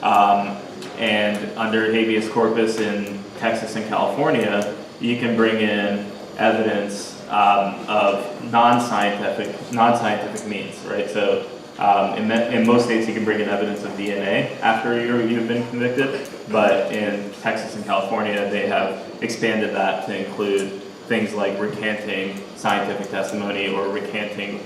And under habeas corpus in Texas and California, you can bring in evidence of non-scientific means, right? So in most states, you can bring in evidence of DNA after you've been convicted, but in Texas and California, they have expanded that to include things like recanting scientific testimony or recanting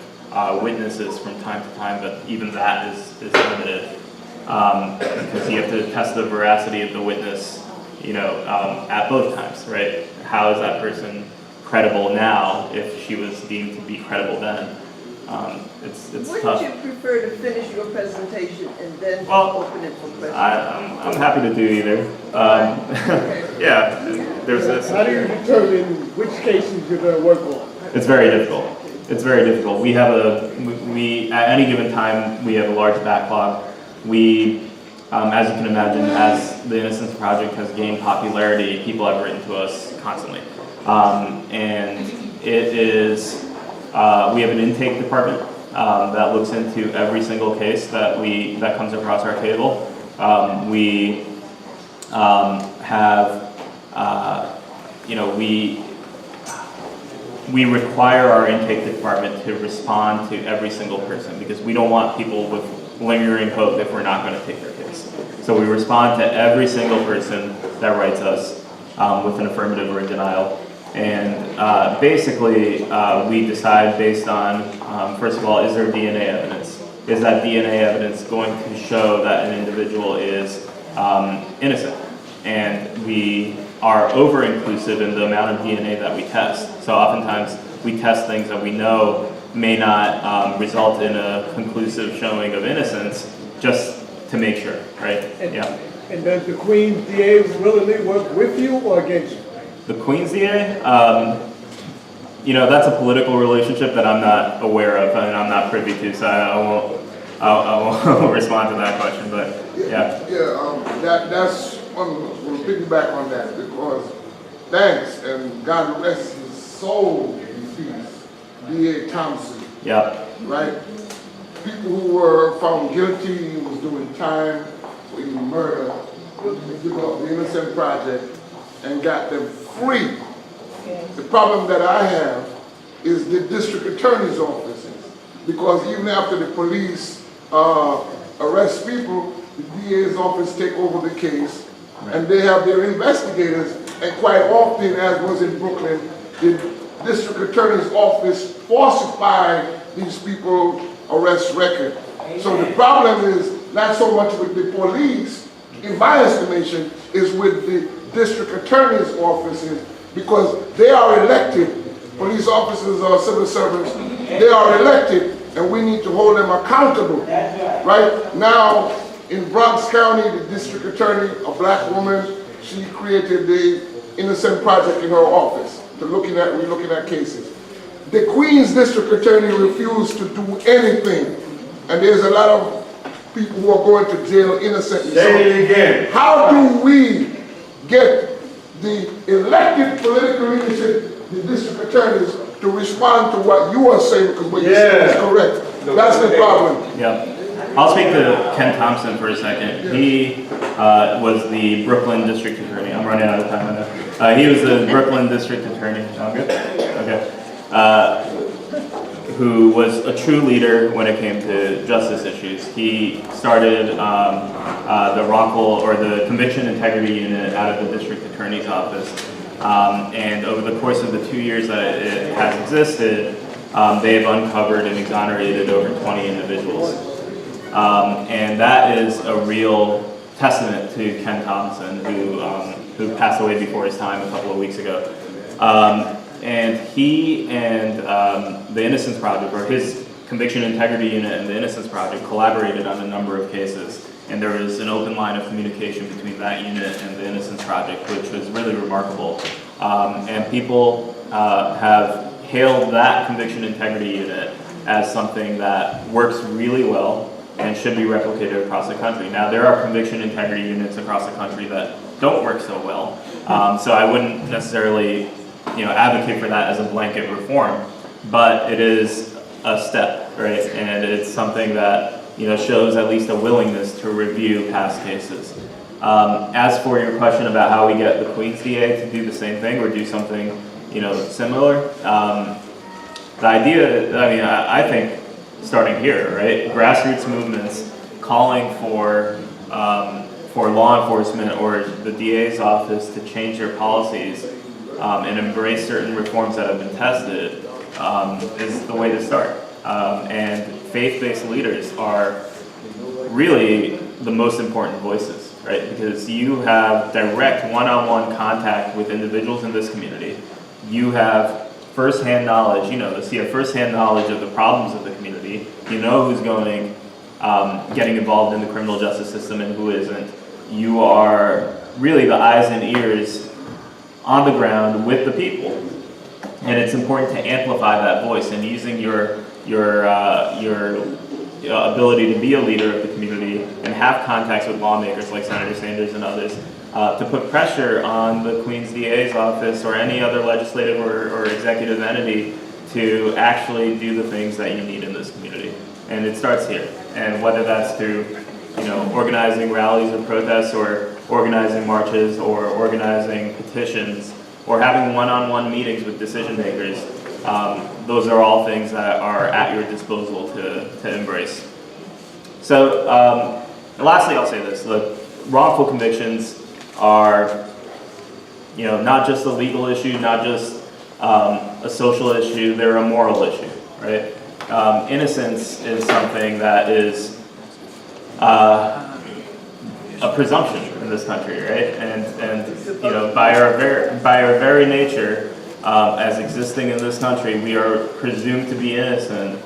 witnesses from time to time, but even that is limited because you have to test the veracity of the witness, at both times, right? How is that person credible now if she was deemed to be credible then? It's Wouldn't tough. you prefer to finish your presentation and then open it for questions? I'm happy to do either. Yeah, there's this. How do you determine which cases you're going to work on? It's very difficult. It's very difficult. We have at any given time, we have a large backlog. We, as you can imagine, as the Innocence Project has gained popularity, people have written to us constantly. And it is, we have an intake department that looks into every single case that comes across our table. We have, we require our intake department to respond to every single person because we don't want people with lingering hope if we're not going to take their case. So we respond to every single person that writes us with an affirmative or a denial. And basically, we decide based on, first of all, is there DNA evidence? Is that DNA evidence going to show that an individual is innocent? And we are over-inclusive in the amount of DNA that we test. So oftentimes, we test things that we know may not result in a conclusive showing of innocence, just to make sure, right? And does the Queen's DA willingly work with you or against you? The Queen's DA, that's a political relationship that I'm not aware of and I'm not privy to, so I won't respond to that question. But yeah. That's we'll piggyback on that because thanks and God rest his soul in peace, D.A. Thompson. Yeah. Right. People who were found guilty was doing time for even murder. They developed the Innocence Project and got them free. The problem that I have is the district attorney's offices, because even after the police arrest people, the DA's office take over the case, and they have their investigators, and quite often, as was in Brooklyn, the district attorney's office falsified these people's arrest record. So the problem is not so much with the police, in my estimation, is with the district attorney's offices, because they are elected. Police officers are civil servants. They are elected, and we need to hold them accountable. Right now, in Bronx County, the district attorney, a black woman, she created the Innocence Project in her office. We're looking at cases. The Queens district attorney refused to do anything, and there's a lot of people who are going to jail innocently. Say it again. How do we get the elected political leadership, the district attorneys, to respond to what you are saying, because what you say is correct? That's the problem. Yeah. I'll speak to Ken Thompson for a second. He was the Brooklyn district attorney. I'm running out of time now. He was the Brooklyn district attorney. Sound good? Okay. Who was a true leader when it came to justice issues. He started the wrongful or the conviction integrity unit out of the district attorney's office. And over the course of the 2 years that it has existed, they have uncovered and exonerated over 20 individuals. And that is a real testament to Ken Thompson, who passed away before his time a couple of weeks ago. And he and the Innocence Project, or his Conviction Integrity Unit and the Innocence Project, collaborated on a number of cases. And there was an open line of communication between that unit and the Innocence Project, which was really remarkable. And people have hailed that Conviction Integrity Unit as something that works really well and should be replicated across the country. Now, there are conviction integrity units across the country that don't work so well. So I wouldn't necessarily advocate for that as a blanket reform, but it is a step, right? And it's something that shows at least a willingness to review past cases. As for your question about how we get the Queens DA to do the same thing or do something, similar, the idea, I think starting here, right? Grassroots movements calling for law enforcement or the DA's office to change their policies and embrace certain reforms that have been tested is the way to start. And faith-based leaders are really the most important voices, right? Because you have direct one-on-one contact with individuals in this community. You have firsthand knowledge, you have firsthand knowledge of the problems of the community. You know who's getting involved in the criminal justice system and who isn't. You are really the eyes and ears on the ground with the people. And it's important to amplify that voice, and using your ability to be a leader of the community and have contacts with lawmakers like Senator Sanders and others to put pressure on the Queens DA's office or any other legislative or executive entity to actually do the things that you need in this community. And it starts here. And whether that's through organizing rallies or protests or organizing marches or organizing petitions or having one-on-one meetings with decision makers, those are all things that are at your disposal to embrace. So lastly, I'll say this. Look, wrongful convictions are not just a legal issue, not just a social issue, they're a moral issue, right? Innocence is something that is a presumption in this country, right? And by our very nature, as existing in this country, we are presumed to be innocent,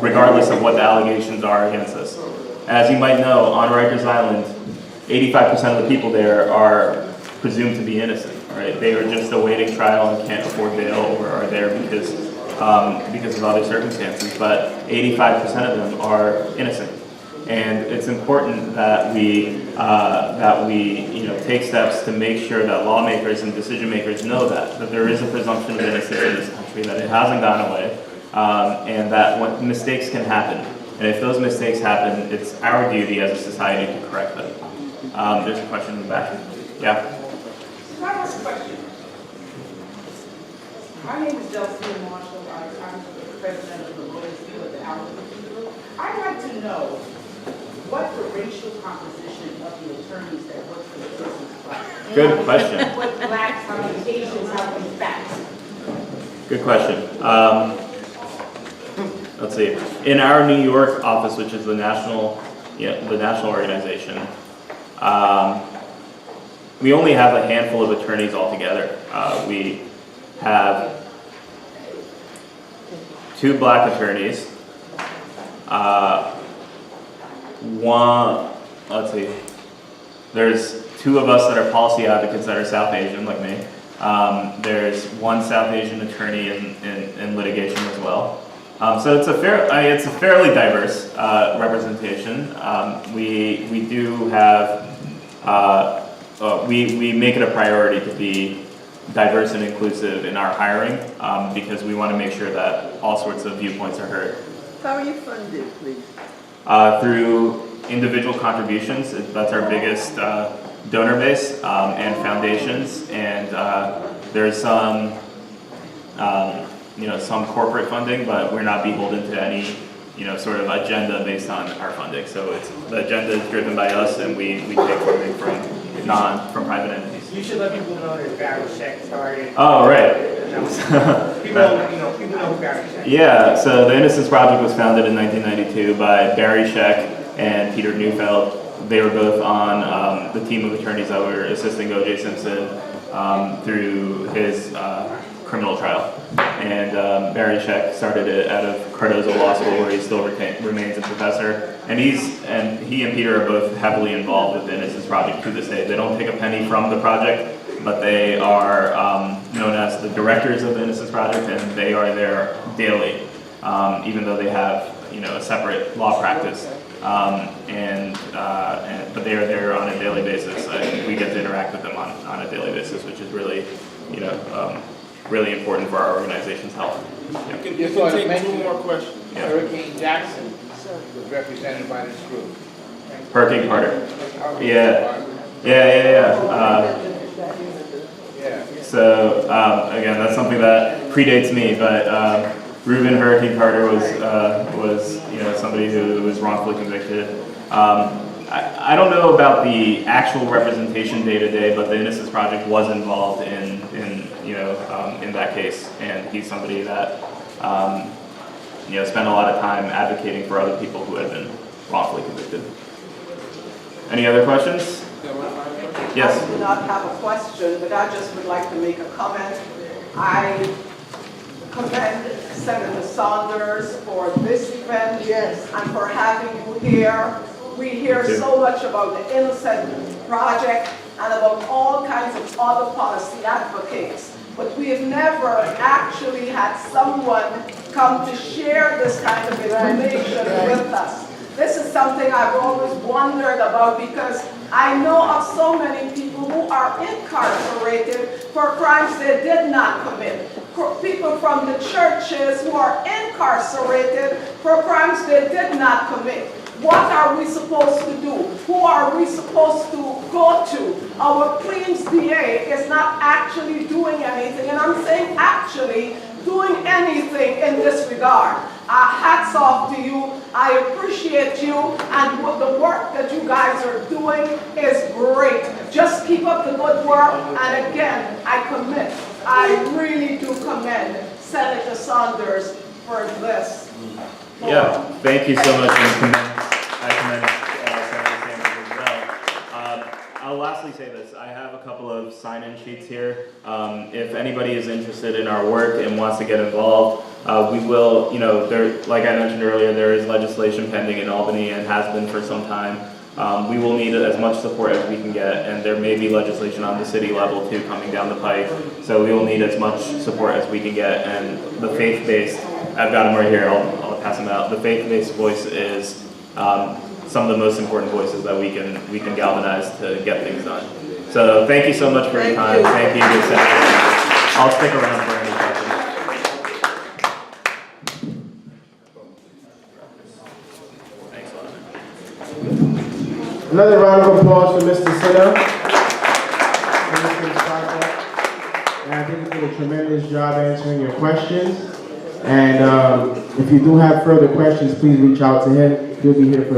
regardless of what the allegations are against us. As you might know, on Rikers Island, 85% of the people there are presumed to be innocent, right? They are just awaiting trial and can't afford bail or are there because of other circumstances, but 85% of them are innocent. And it's important that we take steps to make sure that lawmakers and decision makers know that there is a presumption of innocence in this country, that it hasn't gone away, and that when mistakes can happen. And if those mistakes happen, it's our duty as a society to correct them. There's a question in the back. Yeah? I have a question. My name is Delphine Marshall. I'm the president of the Lawyers Guild at the Alabama Group. I'd like to know what the racial composition of the attorneys that work for the Innocence Project. Good question. What blacks, how many Asians, how many facts? Good question. Let's see. In our New York office, which is the national organization, we only have a handful of attorneys altogether. We have 2 black attorneys. There's 2 of us that are policy advocates that are South Asian, like me. There's 1 South Asian attorney in litigation as well. So it's a fairly diverse representation. We do have we make it a priority to be diverse and inclusive in our hiring because we want to make sure that all sorts of viewpoints are heard. How are you funded, please? Through individual contributions. That's our biggest donor base, and foundations, and there's some some corporate funding, but we're not beholden to any sort of agenda based on our funding. So the agenda is driven by us, and we take funding from private entities. You should let people know that Barry Sheck started. Oh, right. People know who Barry Sheck is. Yeah, so the Innocence Project was founded in 1992 by Barry Sheck and Peter Neufeld. They were both on the team of attorneys that were assisting O.J. Simpson through his criminal trial. And Barry Sheck started it out of Cardozo Law School, where he still remains a professor. And he and Peter are both heavily involved with the Innocence Project to this day. They don't take a penny from the project, but they are known as the directors of the Innocence Project, and they are there daily, even though they have a separate law practice. But they are there on a daily basis. We get to interact with them on a daily basis, which is really, really important for our organization's health. Yeah. You can take 2 more questions. Yeah. Hurricane Jackson was represented by this group? Hurricane Carter. Yeah. So again, that's something that predates me, but Reuben Hurricane Carter was somebody who was wrongfully convicted. I don't know about the actual representation day to day, but the Innocence Project was involved in that case, and he's somebody that spent a lot of time advocating for other people who had been wrongfully convicted. Any other questions? Yes. I do not have a question, but I just would like to make a comment. I commend Senator Saunders for this event, Yes. and for having you here. We hear so much about the Innocence Project and about all kinds of other policy advocates, but we have never actually had someone come to share this kind of information with us. This is something I've always wondered about, because I know of so many people who are incarcerated for crimes they did not commit. People from the churches who are incarcerated for crimes they did not commit. What are we supposed to do? Who are we supposed to go to? Our Queen's DA is not actually doing anything, and I'm saying actually doing anything in this regard. Hats off to you. I appreciate you, and the work that you guys are doing is great. Just keep up the good work, and again, I really do commend Senator Saunders for this. Yeah, thank you so much, and I commend Senator Sanders as well. I'll lastly say this. I have a couple of sign-in sheets here. If anybody is interested in our work and wants to get involved, we will, like I mentioned earlier, there is legislation pending in Albany and has been for some time. We will need as much support as we can get, and there may be legislation on the city level too coming down the pike. So we will need as much support as we can get, and the faith-based, I've got them right here, I'll pass them out. The faith-based voice is some of the most important voices that we can galvanize to get things done. So thank you so much for your time. Thank you. I'll stick around for any questions. Thanks a lot. Another round of applause for Mr. Sinha. Innocence Project. And I think he did a tremendous job answering your questions. And if you do have further questions, please reach out to him. He'll be here for